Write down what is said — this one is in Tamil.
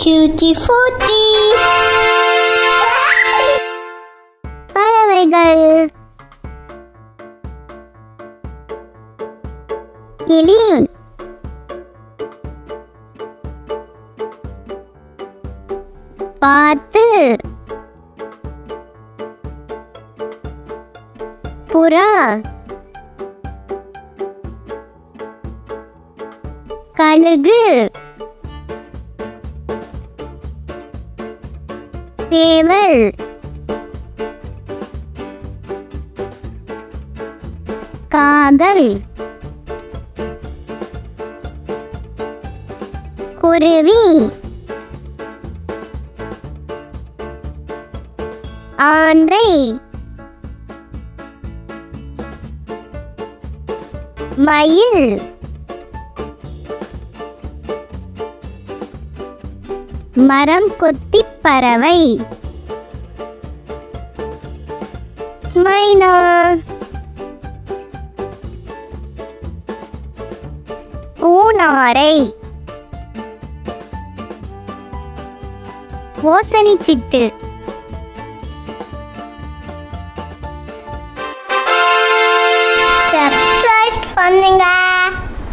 டூட்டி பறவைகள். கிளி, பாத்து, புறா, கழுகு, சேவல், காகம், குருவி, ஆந்தை, மயில், மரம் கொத்தி பறவை, மைனா, ஊனாரை, ஓசனை சிட்டு. Subscribe பண்ணுங்க.